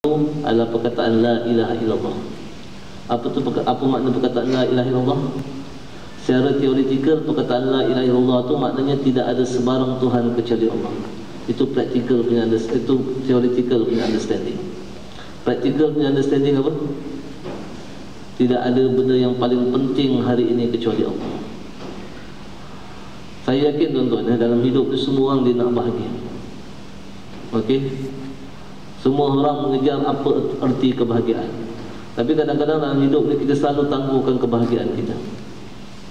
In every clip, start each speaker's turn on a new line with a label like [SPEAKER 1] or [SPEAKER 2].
[SPEAKER 1] adalah perkataan la ilaha illallah. Apa makna perkataan la ilaha illallah? Secara teoretikal, perkataan la ilaha illallah tu maknanya tidak ada sebarang Tuhan kecuali Allah. Itu practical punya understanding, itu theoretical punya understanding. Practical punya understanding apa? Tidak ada benda yang paling penting hari ini kecuali Allah. Saya yakin tuan-tuan, dalam hidup tu semua orang dia nak bahagia. Okey? Semua orang mengejar apa erti kebahagiaan. Tapi kadang-kadang dalam hidup ni kita selalu tangguhkan kebahagiaan kita.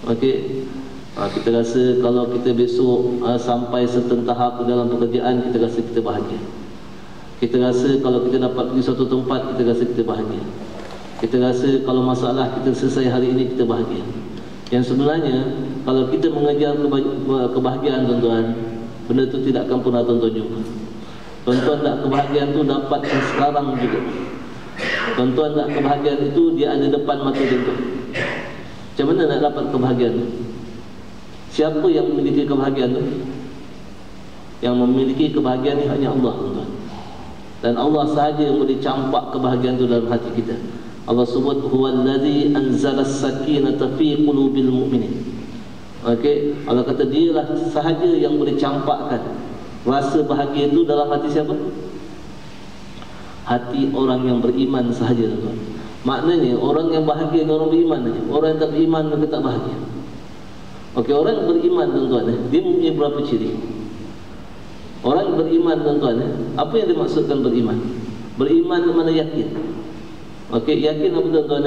[SPEAKER 1] Okey? Kita rasa kalau kita besok sampai certain tahap dalam pekerjaan, kita rasa kita bahagia. Kita rasa kalau kita dapat pergi suatu tempat, kita rasa kita bahagia. Kita rasa kalau masalah kita selesai hari ini, kita bahagia. Yang sebenarnya kalau kita mengejar kebahagiaan tuan-tuan, benda tu tidak akan pernah tuan-tuan jumpa. Tuan-tuan nak kebahagiaan tu dapat sekarang juga. Tuan-tuan nak kebahagiaan itu dia ada depan mata tuan-tuan. Macam mana nak dapat kebahagiaan tu? Siapa yang memiliki kebahagiaan tu? Yang memiliki kebahagiaan ni hanya Allah, tuan-tuan. Dan Allah sahaja yang boleh campak kebahagiaan tu dalam hati kita. Allah sebut huwallazi anzalas sakinata fi qulubil mu'minin. Okey, Allah kata dialah sahaja yang boleh campakkan rasa bahagia itu dalam hati siapa? Hati orang yang beriman sahaja, tuan-tuan. Maknanya orang yang bahagia dengan orang beriman saja. Orang yang tak beriman mereka tak bahagia. Okey, orang yang beriman tuan-tuan, dia mempunyai berapa ciri? Orang yang beriman tuan-tuan, apa yang dimaksudkan beriman? Beriman mana yakin? Okey, yakin apa tuan-tuan?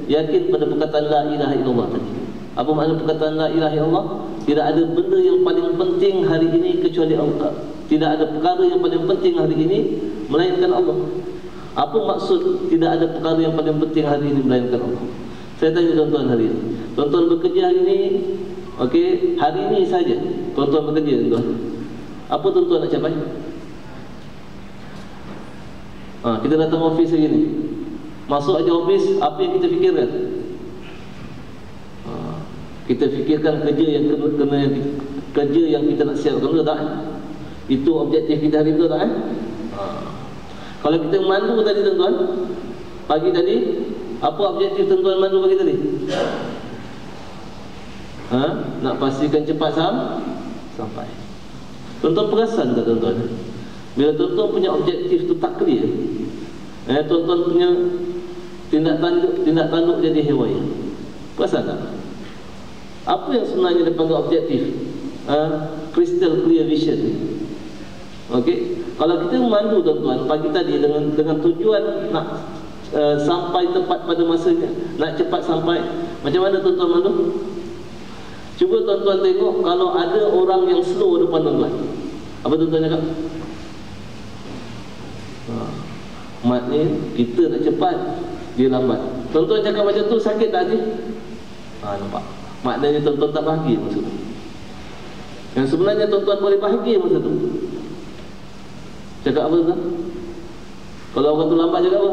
[SPEAKER 1] Yakin pada perkataan la ilaha illallah tadi. Apa makna perkataan la ilaha illallah? Tidak ada benda yang paling penting hari ini kecuali Allah. Tidak ada perkara yang paling penting hari ini melainkan Allah. Apa maksud tidak ada perkara yang paling penting hari ini melainkan Allah? Saya tanya tuan-tuan hari ini. Tuan-tuan bekerja hari ini, okey, hari ini saja tuan-tuan bekerja, tuan-tuan. Apa tuan-tuan nak capai? Kita datang office hari ini. Masuk aja office, apa yang kita fikirkan? Kita fikirkan kerja yang kita nak siapkan, betul tak? Itu objektif kita hari itu, tak? Kalau kita mandu tadi tuan-tuan, pagi tadi, apa objektif tuan-tuan mandu pagi tadi? Nak pastikan cepat sampai. Tuan-tuan perasan tak tuan-tuan? Bila tuan-tuan punya objektif tu tak clear, tuan-tuan punya tindak tanduk jadi hewaya. Perasan tak? Apa yang sebenarnya dipanggil objektif? Crystal clear vision. Okey, kalau kita memandu tuan-tuan pagi tadi dengan tujuan nak sampai tepat pada masanya, nak cepat sampai, macam mana tuan-tuan mandu? Cuba tuan-tuan tengok kalau ada orang yang slow depan tuan-tuan. Apa tuan-tuan cakap? Maknanya kita nak cepat, dia lambat. Tuan-tuan cakap macam tu, sakit tak hati? Nampak? Maknanya tuan-tuan tak bahagia masa tu. Yang sebenarnya tuan-tuan boleh bahagia masa tu. Cakap apa tuan? Kalau orang tu lambat cakap apa?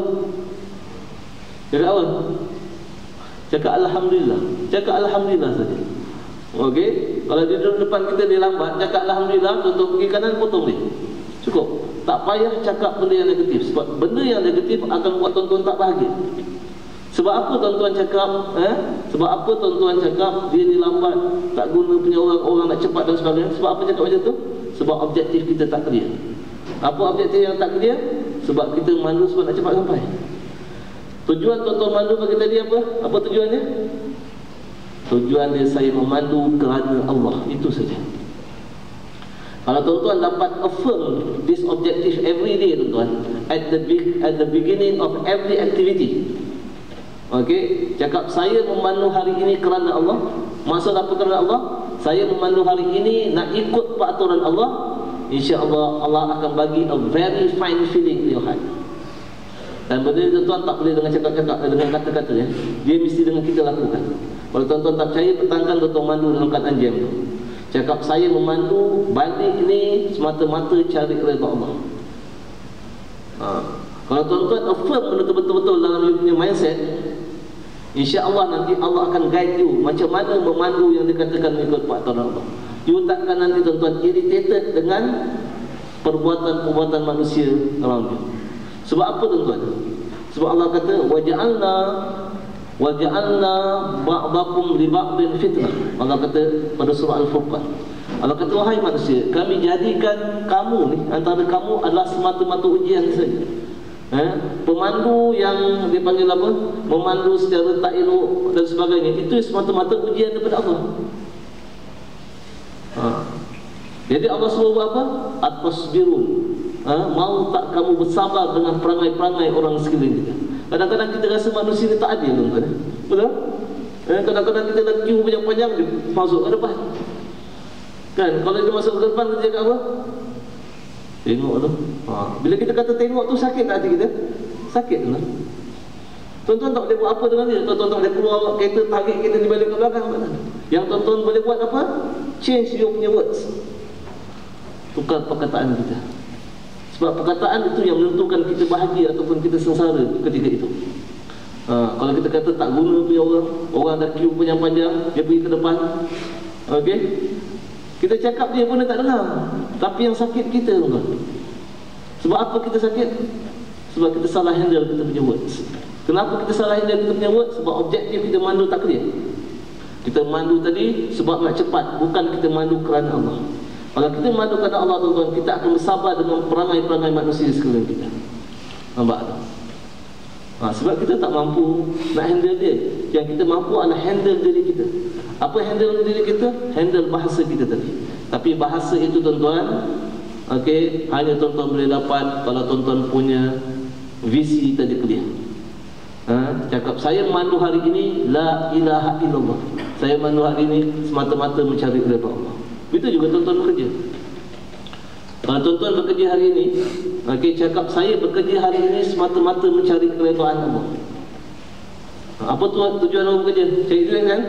[SPEAKER 1] Cakap apa? Cakap Alhamdulillah. Cakap Alhamdulillah saja. Okey? Kalau dia duduk depan kita dia lambat, cakap Alhamdulillah, tuan-tuan pergi kanan potong dia. Cukup. Tak payah cakap benda yang negatif. Sebab benda yang negatif akan buat tuan-tuan tak bahagia. Sebab apa tuan-tuan cakap? Sebab apa tuan-tuan cakap dia ni lambat, tak guna punya orang nak cepat dan sebagainya? Sebab apa cakap macam tu? Sebab objektif kita tak clear. Apa objektif yang tak clear? Sebab kita mandu sebab nak cepat sampai. Tujuan tuan-tuan mandu pagi tadi apa? Apa tujuannya? Tujuannya saya memandu kerana Allah. Itu saja. Kalau tuan-tuan dapat affirm this objective every day tuan-tuan, at the beginning of every activity. Okey, cakap saya memandu hari ini kerana Allah. Maksud apa kerana Allah? Saya memandu hari ini nak ikut peraturan Allah. InsyaAllah Allah akan bagi a very fine feeling in your heart. Dan benda itu tuan tak boleh dengan cakap-cakap, dengan kata-kata ya. Dia mesti dengan kita lakukan. Kalau tuan-tuan tak percaya, petangkan tuan-tuan mandu dalam keadaan jam tu. Cakap saya memandu balik ni semata-mata cari redha Allah. Kalau tuan-tuan affirm benda betul-betul dalam you punya mindset, insya-Allah nanti Allah akan guide you macam mana memandu yang dikatakan mengikut peraturan Allah. You takkan nanti tuan-tuan irritated dengan perbuatan-perbuatan manusia around you. Sebab apa tuan-tuan? Sebab Allah kata waja'alna ba'dakum li ba'din fitnah. Allah kata pada surah Al-Furqan, Allah kata, wahai manusia, kami jadikan kamu ni, antara kamu adalah semata-mata ujian saja. Pemandu yang dipanggil apa? Memandu secara tak elok dan sebagainya, itu semata-mata ujian daripada Allah. Jadi Allah suruh buat apa? At-tasbirun. Mau tak kamu bersabar dengan perangai-perangai orang sekeliling kita? Kadang-kadang kita rasa manusia ni tak adil, tuan-tuan. Betul? Kadang-kadang kita dah queue panjang-panjang, dia masuk ke depan. Kan, kalau dia masuk ke depan, dia cakap apa? Tengok tu. Bila kita kata tengok tu, sakit tak hati kita? Sakit tu lah. Tuan-tuan tak boleh buat apa dengan dia. Tuan-tuan tak boleh keluar kereta, target kita di balik ke belakang. Yang tuan-tuan boleh buat apa? Change your punya words. Tukar perkataan kita. Sebab perkataan itu yang menentukan kita bahagia ataupun kita sengsara ketika itu. Kalau kita kata tak guna punya orang dah queue panjang-panjang, dia pergi ke depan, okey, kita cakap dia pun dia tak dengar. Tapi yang sakit kita, tuan-tuan. Sebab apa kita sakit? Sebab kita salah handle kita punya words. Kenapa kita salah handle kita punya words? Sebab objektif kita mandu tak clear. Kita mandu tadi sebab nak cepat, bukan kita mandu kerana Allah. Kalau kita mandu kerana Allah, tuan-tuan, kita akan bersabar dengan perangai-perangai manusia sekeliling kita. Nampak tak? Sebab kita tak mampu nak handle dia. Yang kita mampu adalah handle diri kita. Apa handle diri kita? Handle bahasa kita tadi. Tapi bahasa itu, tuan-tuan, okey, hanya tuan-tuan boleh dapat kalau tuan-tuan punya visi tadi clear. Cakap saya mandu hari ini la ilaha illallah. Saya mandu hari ini semata-mata mencari redha Allah. Itu juga tuan-tuan bekerja. Kalau tuan-tuan bekerja hari ini, okey, cakap saya bekerja hari ini semata-mata mencari keredaan Allah. Apa tujuan orang bekerja? Cari duit kan?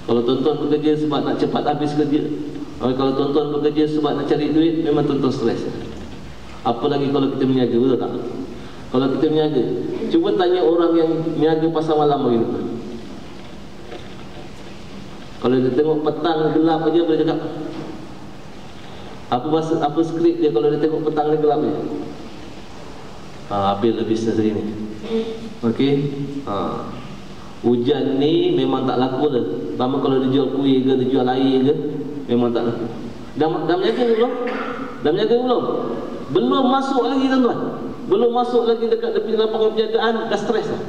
[SPEAKER 1] Kalau tuan-tuan bekerja sebab nak cepat habis kerja, kalau tuan-tuan bekerja sebab nak cari duit, memang tuan-tuan stres. Apa lagi kalau kita meniaga, betul tak? Kalau kita meniaga, cuba tanya orang yang meniaga pasar malam begitu. Kalau dia tengok petang gelap aja boleh cakap apa skrip dia kalau dia tengok petang gelap aja. Habis bisnes hari ni. Okey. Hujan ni memang tak laku dah. Lama kalau dia jual kuih ke, dia jual air ke, memang tak laku. Dah meniaga belum? Dah meniaga belum? Belum masuk lagi, tuan-tuan. Belum masuk lagi dekat lapangan perniagaan, dah stres dah.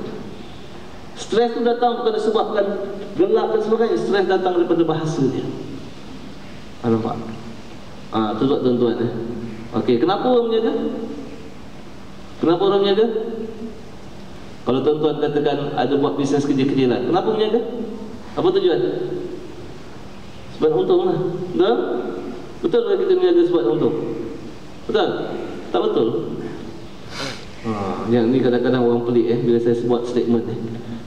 [SPEAKER 1] Stres tu datang bukan disebabkan gelap dan sebagainya. Stres datang daripada bahasa dia. Nampak? Tu buat tuan-tuan. Okey, kenapa orang menjaga? Kenapa orang menjaga? Kalau tuan-tuan katakan ada buat bisnes kecil-kecilan, kenapa menjaga? Apa tujuan? Sebab untung lah. Betul? Betul lah kita menjaga sebab untung? Betul? Tak betul? Yang ni kadang-kadang orang pelik bila saya buat statement ni.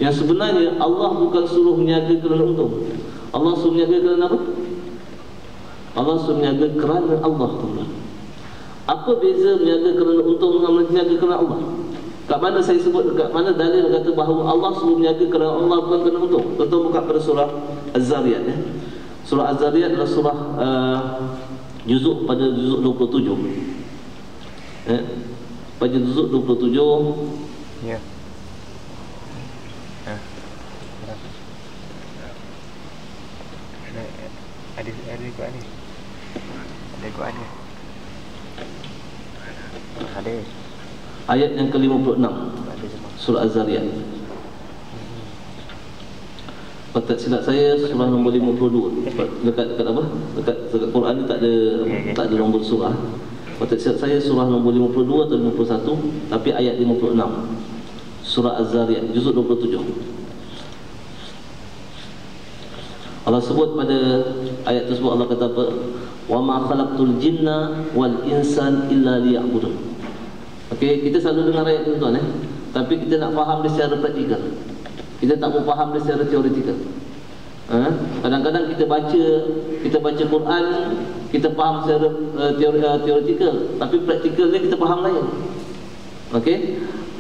[SPEAKER 1] Yang sebenarnya Allah bukan suruh meniaga kerana untung. Allah suruh meniaga kerana apa? Allah suruh meniaga kerana Allah, tuan-tuan. Apa beza meniaga kerana untung dengan meniaga kerana Allah? Kat mana saya sebut, kat mana dalil kata bahawa Allah suruh meniaga kerana Allah bukan kerana untung? Tuan-tuan buka pada surah Az-Zariyat. Surah Az-Zariyat adalah surah juzuk pada juzuk 27. Pada juzuk 27. Ya. Ada Quran ni. Ada Quran ni. Ada. Ayat yang ke-56 surah Az-Zariyat. Kalau tak silap saya surah nombor 52. Dekat apa? Dekat Quran ni tak ada nombor surah. Kalau tak silap saya surah nombor 52 atau 51, tapi ayat 56. Surah Az-Zariyat juzuk 27. Allah sebut pada ayat tersebut, Allah kata apa? Wa ma khalaqtul jinna wal insan illa liya'budun. Okey, kita selalu dengar ayat itu, tuan, tapi kita nak faham dia secara praktikal. Kita tak mau faham dia secara teoretikal. Kadang-kadang kita baca Quran, kita faham secara teoretikal, tapi praktikalnya kita faham lain. Okey?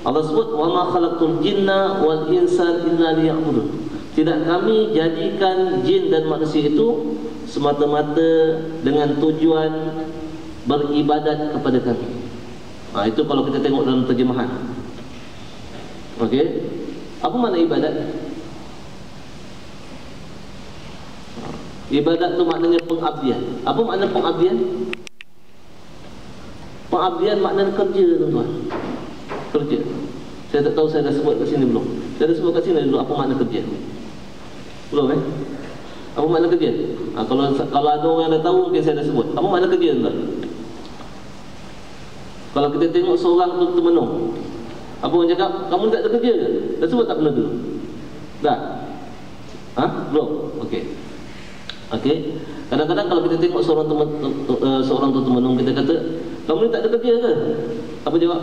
[SPEAKER 1] Allah sebut wa ma khalaqtul jinna wal insan illa liya'budun. Tidak kami jadikan jin dan manusia itu semata-mata dengan tujuan beribadat kepada kami. Itu kalau kita tengok dalam terjemahan. Okey. Apa makna ibadat? Ibadat tu maknanya pengabdian. Apa makna pengabdian? Pengabdian maknanya kerja, tuan-tuan. Kerja. Saya tak tahu saya dah sebut kat sini belum. Saya dah sebut kat sini dulu apa makna kerja. Belum Apa makna kerja? Kalau ada orang yang dah tahu mungkin saya dah sebut. Apa makna kerja, tuan? Kalau kita tengok seorang tu termenung, apa orang cakap? Kamu tak ada kerja ke? Dah sebut tak benda tu? Dah? Belum? Okey. Okey. Kadang-kadang kalau kita tengok seorang tu termenung, kita kata, kamu ni tak ada kerja ke? Apa jawab?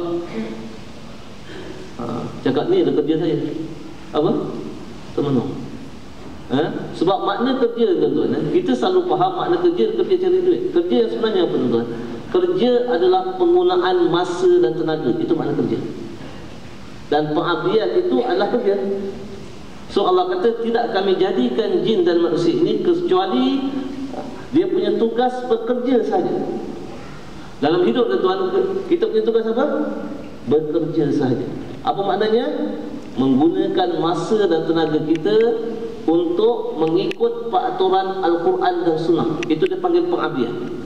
[SPEAKER 1] Cakap ni ada kerja saya. Apa? Termenung. Sebab makna kerja, tuan-tuan, kita selalu faham makna kerja cari duit. Kerja yang sebenarnya apa, tuan-tuan? Kerja adalah penggunaan masa dan tenaga. Itu makna kerja. Dan pengabdian itu adalah kerja. So Allah kata, tidak kami jadikan jin dan manusia ini kecuali dia punya tugas bekerja saja. Dalam hidup, tuan-tuan, kita punya tugas apa? Bekerja saja. Apa maknanya? Menggunakan masa dan tenaga kita untuk mengikut peraturan Al-Quran dan Sunnah. Itu dia panggil pengabdian.